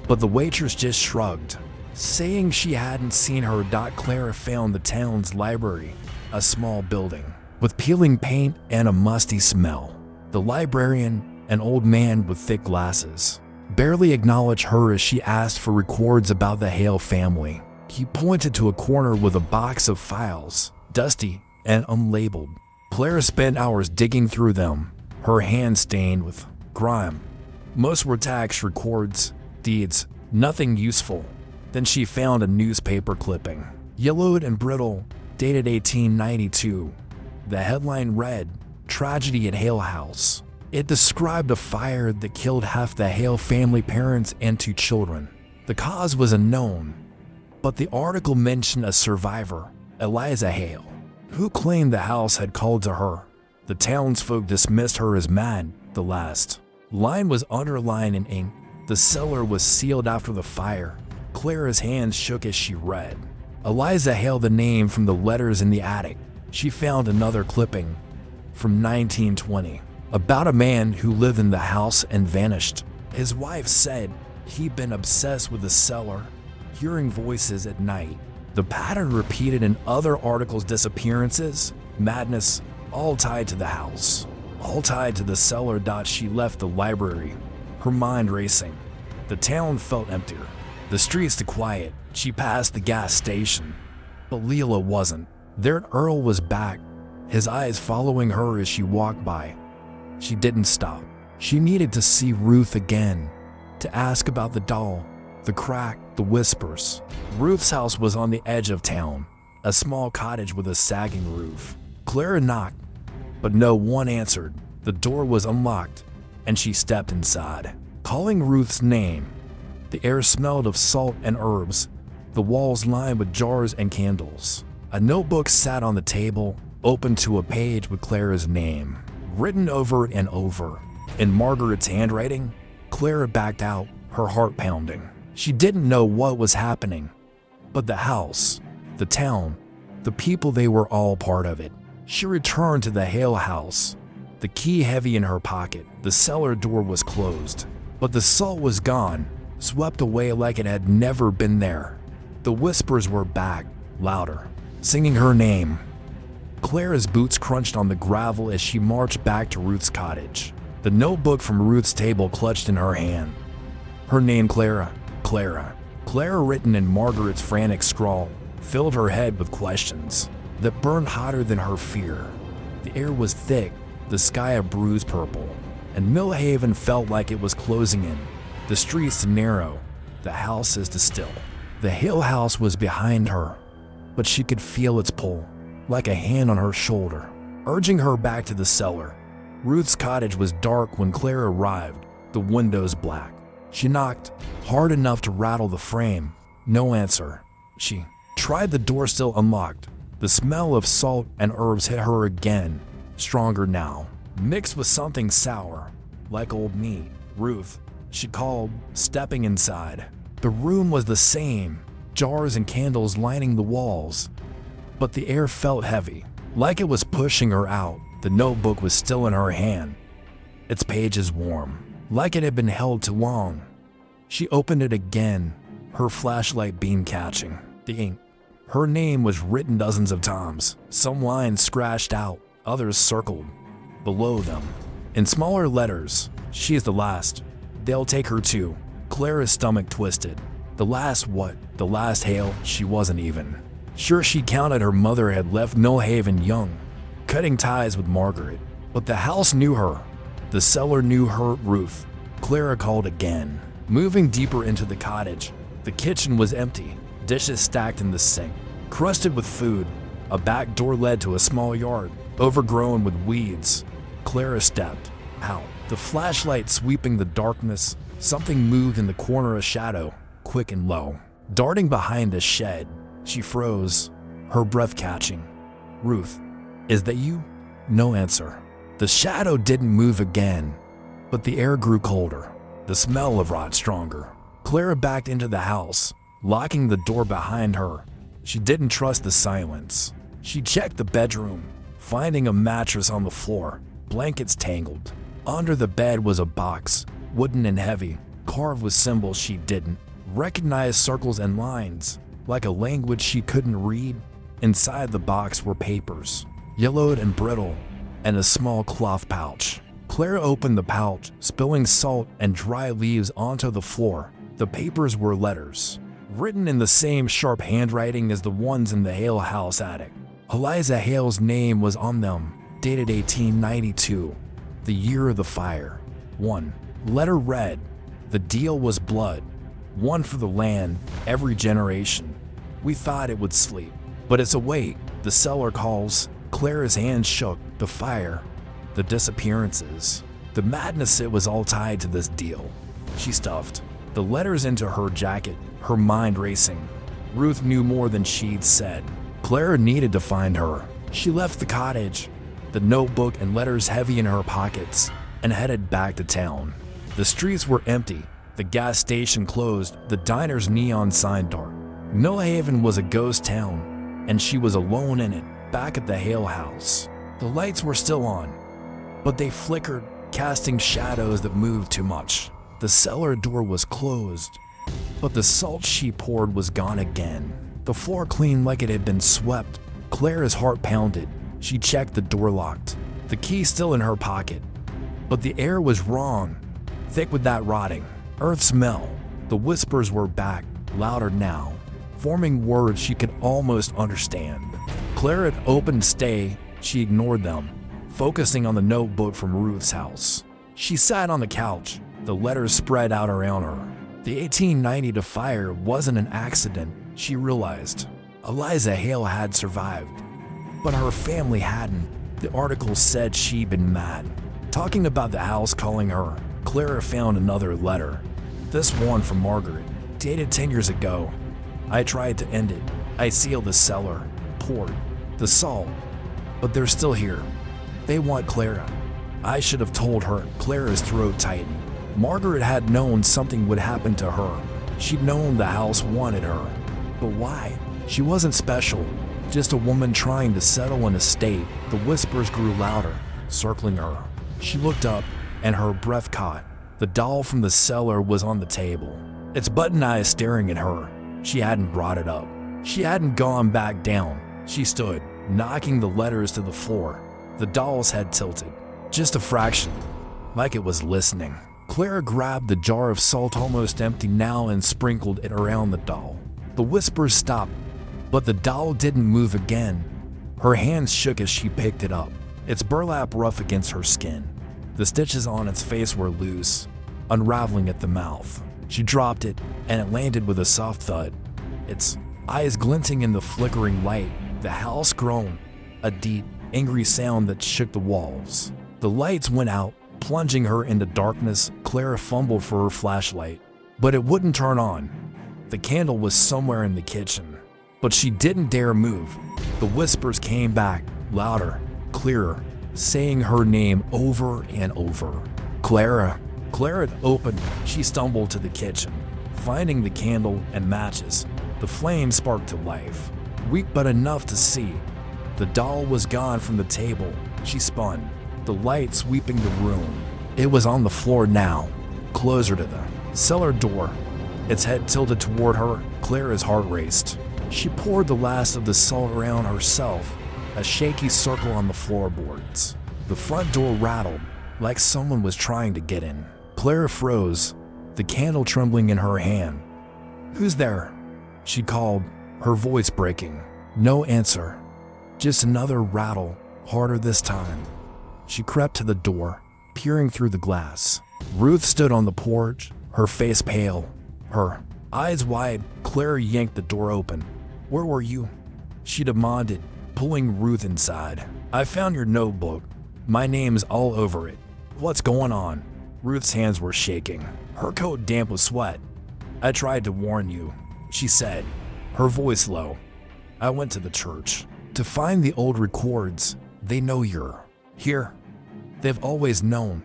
but the waitress just shrugged, saying she hadn't seen her. Clara found the town's library, a small building with peeling paint and a musty smell. The librarian, an old man with thick glasses, barely acknowledged her as she asked for records about the Hale family. He pointed to a corner with a box of files, dusty and unlabeled. Clara spent hours digging through them, her hands stained with grime. Most were tax records, deeds, nothing useful. Then she found a newspaper clipping, yellowed and brittle, dated 1892. The headline read, "Tragedy at Hale House." It described a fire that killed half the Hale family, parents and 2 children. The cause was unknown, but the article mentioned a survivor, Eliza Hale, who claimed the house had called to her. The townsfolk dismissed her as mad. The last line was underlined in ink. The cellar was sealed after the fire. Clara's hands shook as she read. Eliza Hale, the name from the letters in the attic. She found another clipping from 1920 about a man who lived in the house and vanished. His wife said he'd been obsessed with the cellar, hearing voices at night. The pattern repeated in other articles: disappearances, madness, all tied to the house, all tied to the cellar. She left the library, her mind racing. The town felt emptier, the streets too quiet. She passed the gas station, but Leela wasn't there. Earl was back, his eyes following her as she walked by. She didn't stop. She needed to see Ruth again, to ask about the doll, the crack, the whispers. Ruth's house was on the edge of town, a small cottage with a sagging roof. Clara knocked, but no one answered. The door was unlocked, and she stepped inside, calling Ruth's name. The air smelled of salt and herbs, the walls lined with jars and candles. A notebook sat on the table, open to a page with Clara's name written over it and over. In Margaret's handwriting, Clara backed out, her heart pounding. She didn't know what was happening, but the house, the town, the people, they were all part of it. She returned to the Hale house, the key heavy in her pocket. The cellar door was closed, but the salt was gone, swept away like it had never been there. The whispers were back, louder, singing her name. Clara's boots crunched on the gravel as she marched back to Ruth's cottage, the notebook from Ruth's table clutched in her hand. Her name, Clara, Clara, Clara, written in Margaret's frantic scrawl, filled her head with questions that burned hotter than her fear. The air was thick, the sky a bruised purple, and Millhaven felt like it was closing in. The streets narrow, the houses to still. The Hale house was behind her, but she could feel its pull, like a hand on her shoulder, urging her back to the cellar. Ruth's cottage was dark when Clara arrived, the windows black. She knocked, hard enough to rattle the frame. No answer. She tried the door, still unlocked. The smell of salt and herbs hit her again, stronger now, mixed with something sour, like old meat. "Ruth," she called, stepping inside. The room was the same, jars and candles lining the walls, but the air felt heavy, like it was pushing her out. The notebook was still in her hand, its pages warm, like it had been held too long. She opened it again, her flashlight beam catching the ink. Her name was written dozens of times, some lines scratched out, others circled below them. In smaller letters, "She is the last. They'll take her too." Clara's stomach twisted. The last what? The last hail? She wasn't even sure she counted her mother had left Millhaven young, cutting ties with Margaret. But the house knew her. The cellar knew her. Ruth. Clara called again. Moving deeper into the cottage, the kitchen was empty, dishes stacked in the sink, crusted with food. A back door led to a small yard, overgrown with weeds. Clara stepped out, the flashlight sweeping the darkness. Something moved in the corner, a shadow, quick and low. Darting behind a shed, she froze, her breath catching. "Ruth, is that you?" No answer. The shadow didn't move again, but the air grew colder, the smell of rot stronger. Clara backed into the house, locking the door behind her. She didn't trust the silence. She checked the bedroom, finding a mattress on the floor, blankets tangled. Under the bed was a box, wooden and heavy, carved with symbols she didn't recognize, circles and lines, like a language she couldn't read. Inside the box were papers, yellowed and brittle, and a small cloth pouch. Clara opened the pouch, spilling salt and dry leaves onto the floor. The papers were letters, written in the same sharp handwriting as the ones in the Hale house attic. Eliza Hale's name was on them, dated 1892, the year of the fire. One letter read, "The deal was blood. One for the land, every generation. We thought it would sleep, but it's awake. The cellar calls." Clara's hands shook. The fire, the disappearances, the madness, it was all tied to this deal. She stuffed the letters into her jacket, her mind racing. Ruth knew more than she'd said. Clara needed to find her. She left the cottage, the notebook and letters heavy in her pockets, and headed back to town. The streets were empty, the gas station closed, the diner's neon sign dark. Millhaven was a ghost town, and she was alone in it, back at the Hale house. The lights were still on, but they flickered, casting shadows that moved too much. The cellar door was closed, but the salt she poured was gone again. The floor clean like it had been swept. Clara's heart pounded. She checked the door locked, the key still in her pocket. But the air was wrong, thick with that rotting earth smell. The whispers were back, louder now, forming words she could almost understand. Clara opened stay. She ignored them, focusing on the notebook from Ruth's house. She sat on the couch, the letters spread out around her. The 1890 fire wasn't an accident, she realized. Eliza Hale had survived, but her family hadn't. The article said she'd been mad, talking about the house calling her. Clara found another letter, this one from Margaret, dated 10 years ago. "I tried to end it. I sealed the cellar, poured the salt, but they're still here. They want Clara. I should have told her." Clara's throat tightened. Margaret had known something would happen to her. She'd known the house wanted her. But why? She wasn't special, just a woman trying to settle an estate. The whispers grew louder, circling her. She looked up, and her breath caught. The doll from the cellar was on the table, its button eyes staring at her. She hadn't brought it up. She hadn't gone back down. She stood, knocking the letters to the floor. The doll's head tilted, just a fraction, like it was listening. Clara grabbed the jar of salt, almost empty now, and sprinkled it around the doll. The whispers stopped, but the doll didn't move again. Her hands shook as she picked it up, its burlap rough against her skin. The stitches on its face were loose, unraveling at the mouth. She dropped it, and it landed with a soft thud, its eyes glinting in the flickering light. The house groaned, a deep, angry sound that shook the walls. The lights went out, plunging her into darkness. Clara fumbled for her flashlight, but it wouldn't turn on. The candle was somewhere in the kitchen, but she didn't dare move. The whispers came back, louder, clearer, saying her name over and over. "Clara." Clara opened. She stumbled to the kitchen, finding the candle and matches. The flame sparked to life, weak but enough to see. The doll was gone from the table. She spun, the light sweeping the room. It was on the floor now, closer to the cellar door, its head tilted toward her. Clara's heart raced. She poured the last of the salt around herself, a shaky circle on the floorboards. The front door rattled, like someone was trying to get in. Clara froze, the candle trembling in her hand. "Who's there?" she called, her voice breaking. No answer. Just another rattle, harder this time. She crept to the door, peering through the glass. Ruth stood on the porch, her face pale, her eyes wide. Clara yanked the door open. "Where were you?" she demanded, pulling Ruth inside. "I found your notebook. My name's all over it. What's going on?" Ruth's hands were shaking, her coat damp with sweat. "I tried to warn you," she said, her voice low. "I went to the church to find the old records. They know you're here. They've always known."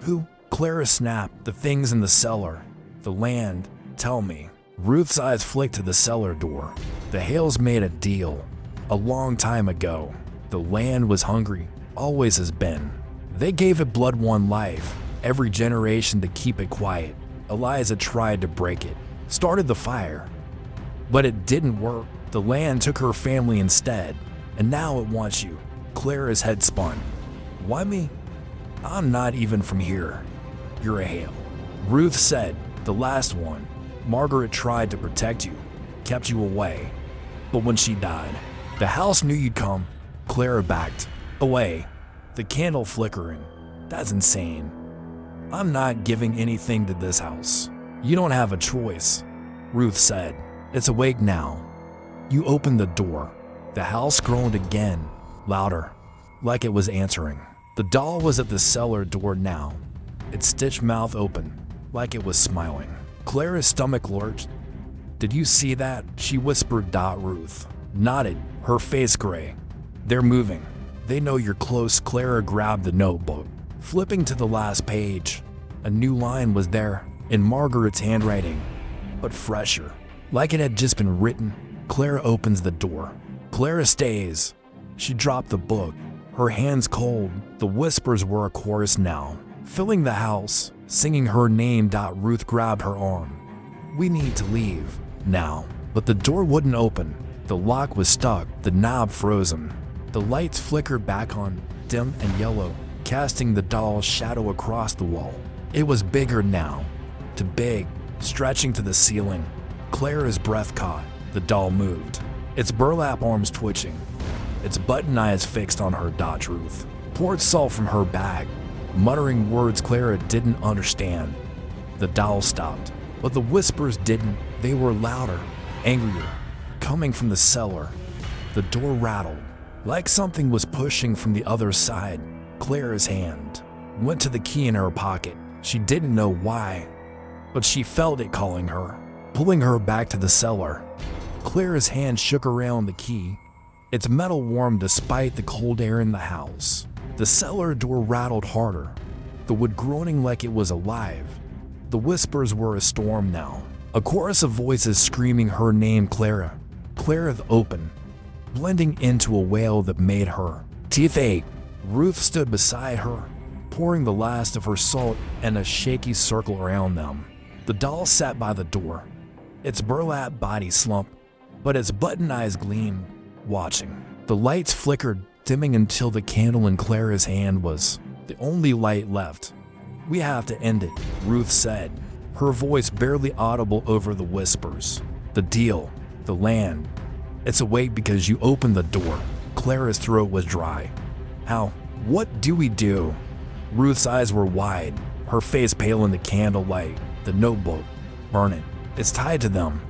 "Who?" Clara snapped. "The things in the cellar. The land. Tell me." Ruth's eyes flicked to the cellar door. "The Hales made a deal. A long time ago. The land was hungry. Always has been. They gave it blood-won life. Every generation to keep it quiet. Eliza tried to break it. Started the fire. But it didn't work. The land took her family instead. And now it wants you." Clara's head spun. "Why me? I'm not even from here." "You're a Hale," Ruth said. "The last one. Margaret tried to protect you, kept you away. But when she died, the house knew you'd come." Clara backed away, the candle flickering. "That's insane. I'm not giving anything to this house." "You don't have a choice," Ruth said. "It's awake now." You opened the door. The house groaned again, louder, like it was answering. The doll was at the cellar door now, its stitched mouth open, like it was smiling. Clara's stomach lurched. "Did you see that?" she whispered. Ruth nodded, her face gray. "They're moving. They know you're close." Clara grabbed the notebook, flipping to the last page. A new line was there, in Margaret's handwriting, but fresher, like it had just been written. Clara opens the door. Clara stays. She dropped the book, her hands cold. The whispers were a chorus now, filling the house, singing her name. Ruth grabbed her arm. "We need to leave now." But the door wouldn't open. The lock was stuck, the knob frozen. The lights flickered back on, dim and yellow, casting the doll's shadow across the wall. It was bigger now, too big, stretching to the ceiling. Clara's breath caught. The doll moved, its burlap arms twitching, its button eyes fixed on her. Ruth poured salt from her bag, muttering words Clara didn't understand. The doll stopped, but the whispers didn't. They were louder, angrier, coming from the cellar. The door rattled, like something was pushing from the other side. Clara's hand went to the key in her pocket. She didn't know why, but she felt it calling her, pulling her back to the cellar. Clara's hand shook around the key, its metal warm despite the cold air in the house. The cellar door rattled harder, the wood groaning like it was alive. The whispers were a storm now, a chorus of voices screaming her name. Clara. Clara opened, blending into a wail that made her teeth ache. Ruth stood beside her, pouring the last of her salt in a shaky circle around them. The doll sat by the door, its burlap body slumped, but its button eyes gleamed, watching. The lights flickered, dimming until the candle in Clara's hand was the only light left. "We have to end it," Ruth said, her voice barely audible over the whispers. "The deal, the land. It's awake because you opened the door." Clara's throat was dry. "How? What do we do?" Ruth's eyes were wide, her face pale in the candlelight. "The notebook. Burn it. It's tied to them.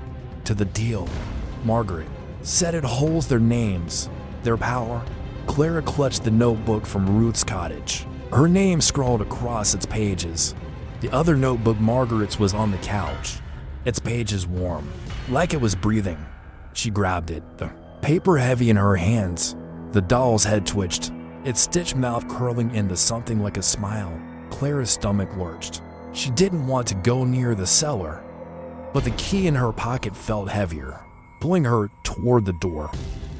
To the deal." Margaret said it holds their names, their power. Clara clutched the notebook from Ruth's cottage, her name scrawled across its pages. The other notebook, Margaret's, was on the couch, its pages warm, like it was breathing. She grabbed it, the paper heavy in her hands. The doll's head twitched, its stitched mouth curling into something like a smile. Clara's stomach lurched. She didn't want to go near the cellar, but the key in her pocket felt heavier, pulling her toward the door.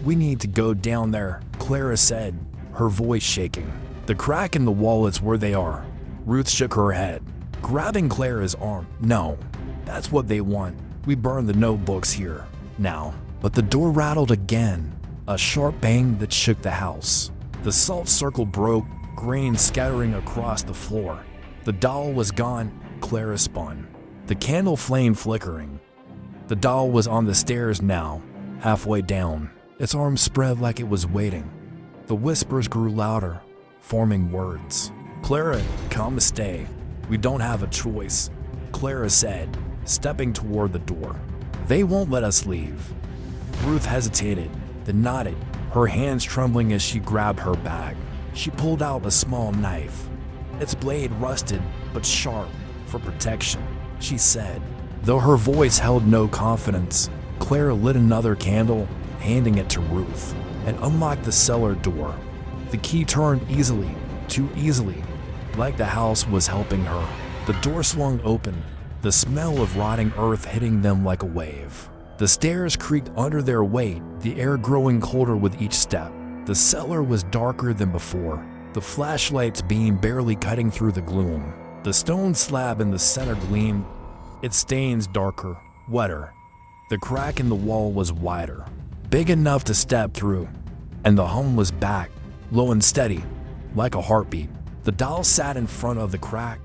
"We need to go down there," Clara said, her voice shaking. "The crack in the wall is where they are." Ruth shook her head, grabbing Clara's arm. "No, that's what they want. We burn the notebooks here. Now." But the door rattled again, a sharp bang that shook the house. The salt circle broke, grain scattering across the floor. The doll was gone. Clara spun, the candle flame flickering. The doll was on the stairs now, halfway down, its arms spread like it was waiting. The whispers grew louder, forming words. "Clara, come stay. We don't have a choice," Clara said, stepping toward the door. "They won't let us leave." Ruth hesitated, then nodded, her hands trembling as she grabbed her bag. She pulled out a small knife. Its blade rusted, but sharp, for protection, she said. Though her voice held no confidence, Clara lit another candle, handing it to Ruth, and unlocked the cellar door. The key turned easily, too easily, like the house was helping her. The door swung open, the smell of rotting earth hitting them like a wave. The stairs creaked under their weight, the air growing colder with each step. The cellar was darker than before, the flashlight's beam barely cutting through the gloom. The stone slab in the center gleamed, its stains darker, wetter. The crack in the wall was wider, big enough to step through, and the hum was back, low and steady, like a heartbeat. The doll sat in front of the crack,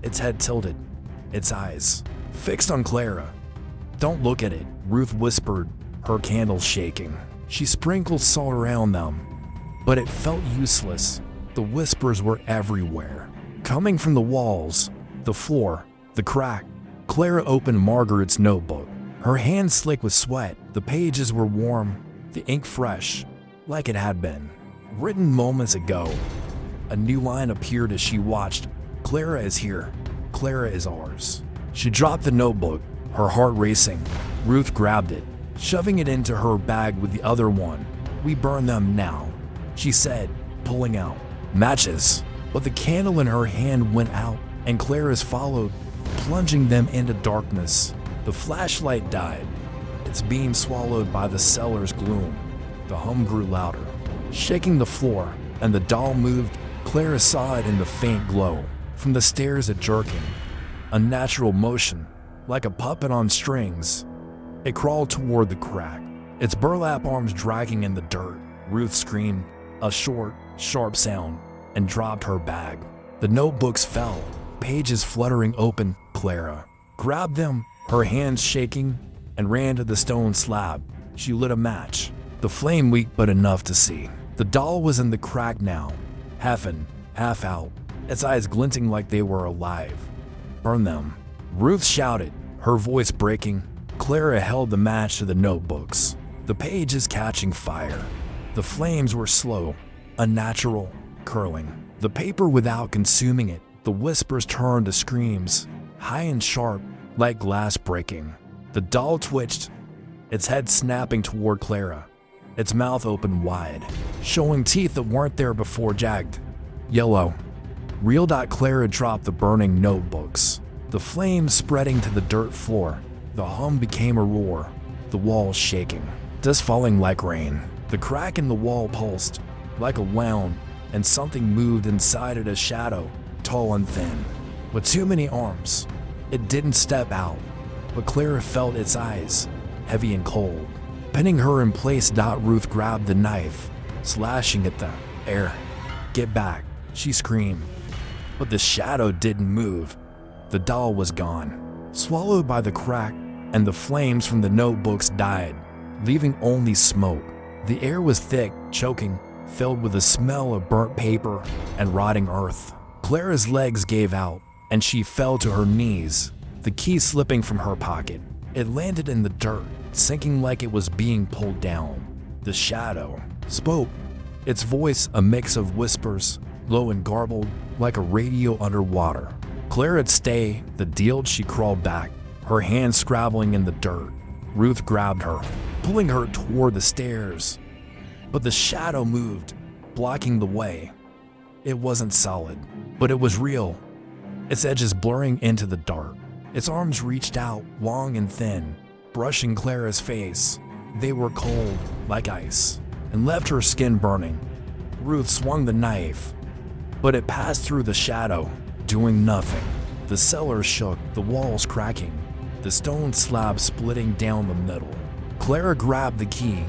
its head tilted, its eyes fixed on Clara. "Don't look at it," Ruth whispered, her candle shaking. She sprinkled salt around them, but it felt useless. The whispers were everywhere, coming from the walls, the floor, the crack. Clara opened Margaret's notebook, her hands slick with sweat. The pages were warm, the ink fresh, like it had been written moments ago. A new line appeared as she watched. "Clara is here. Clara is ours." She dropped the notebook, her heart racing. Ruth grabbed it, shoving it into her bag with the other one. "We burn them now," she said, pulling out matches. But the candle in her hand went out, and Clara's followed, plunging them into darkness. The flashlight died, its beam swallowed by the cellar's gloom. The hum grew louder, shaking the floor, and the doll moved. Clara saw it in the faint glow. From the stairs it jerking, unnatural motion, like a puppet on strings. It crawled toward the crack, its burlap arms dragging in the dirt. Ruth screamed, a short, sharp sound, and dropped her bag. The notebooks fell, pages fluttering open. Clara grabbed them, her hands shaking, and ran to the stone slab. She lit a match, the flame weak but enough to see. The doll was in the crack now, half in, half out, its eyes glinting like they were alive. "Burn them," Ruth shouted, her voice breaking. Clara held the match to the notebooks, the pages catching fire. The flames were slow, unnatural, curling the paper without consuming it. The whispers turned to screams, high and sharp, like glass breaking. The doll twitched, its head snapping toward Clara, its mouth open wide, showing teeth that weren't there before. Jagged, yellow. Real. Clara dropped the burning notebooks, the flames spreading to the dirt floor. The hum became a roar, the walls shaking, dust falling like rain. The crack in the wall pulsed, like a wound, and something moved inside it, a shadow, tall and thin, with too many arms. It didn't step out, but Clara felt its eyes, heavy and cold, pinning her in place. Ruth grabbed the knife, slashing at the air. "Get back," she screamed. But the shadow didn't move. The doll was gone, swallowed by the crack, and the flames from the notebooks died, leaving only smoke. The air was thick, choking, filled with the smell of burnt paper and rotting earth. Clara's legs gave out, and she fell to her knees, the key slipping from her pocket. It landed in the dirt, sinking like it was being pulled down. The shadow spoke, its voice a mix of whispers, low and garbled, like a radio underwater. "Clara'd stay, the deal." She crawled back, her hands scrabbling in the dirt. Ruth grabbed her, pulling her toward the stairs. But the shadow moved, blocking the way. It wasn't solid, but it was real, its edges blurring into the dark. Its arms reached out, long and thin, brushing Clara's face. They were cold, like ice, and left her skin burning. Ruth swung the knife, but it passed through the shadow, doing nothing. The cellar shook, the walls cracking, the stone slab splitting down the middle. Clara grabbed the key,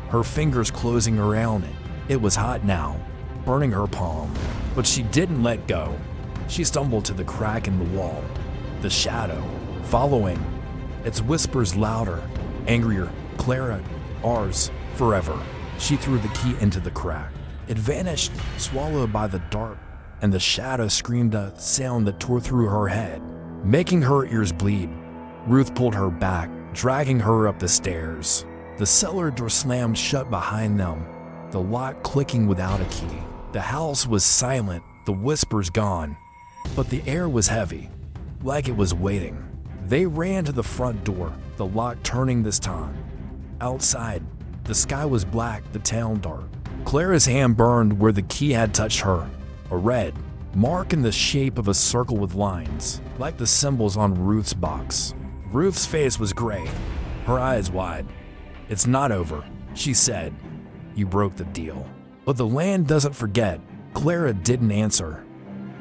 her fingers closing around it. It was hot now, burning her palm, but she didn't let go. She stumbled to the crack in the wall, the shadow following, its whispers louder, angrier. Clara, ours, forever. She threw the key into the crack. It vanished, swallowed by the dark, and the shadow screamed a sound that tore through her head, making her ears bleed. Ruth pulled her back, dragging her up the stairs. The cellar door slammed shut behind them, the lock clicking without a key. The house was silent, the whispers gone, but the air was heavy, like it was waiting. They ran to the front door, the lock turning this time. Outside, the sky was black, the town dark. Clara's hand burned where the key had touched her, a red mark in the shape of a circle with lines, like the symbols on Ruth's box. Ruth's face was gray, her eyes wide. "It's not over," she said. "You broke the deal." But the land doesn't forget. Clara didn't answer.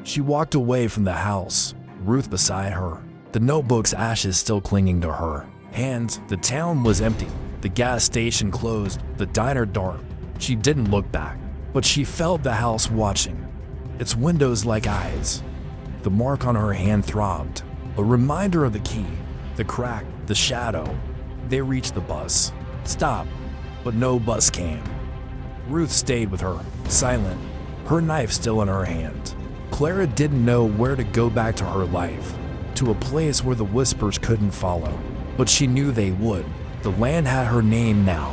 She walked away from the house, Ruth beside her, the notebook's ashes still clinging to her hands. The town was empty, the gas station closed, the diner dark. She didn't look back, but she felt the house watching, its windows like eyes. The mark on her hand throbbed, a reminder of the key, the crack, the shadow. They reached the bus. Stop, but no bus came. Ruth stayed with her, silent, her knife still in her hand. Clara didn't know where to go back to her life, to a place where the whispers couldn't follow, but she knew they would. The land had her name now,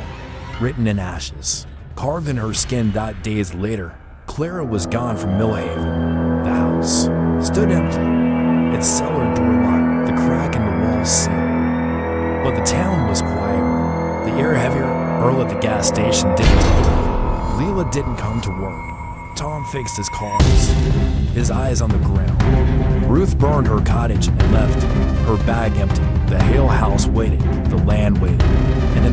written in ashes, carved in her skin. Days later, Clara was gone from Millhaven. The house stood empty, its cellar door locked, the crack in the wall sealed. But the town was quieter, the air heavier. Earl at the gas station didn't talk about it. Leela didn't come to work. Tom fixed his cars, his eyes on the ground. Ruth burned her cottage and left, her bag empty. The Hale house waited, the land waited, and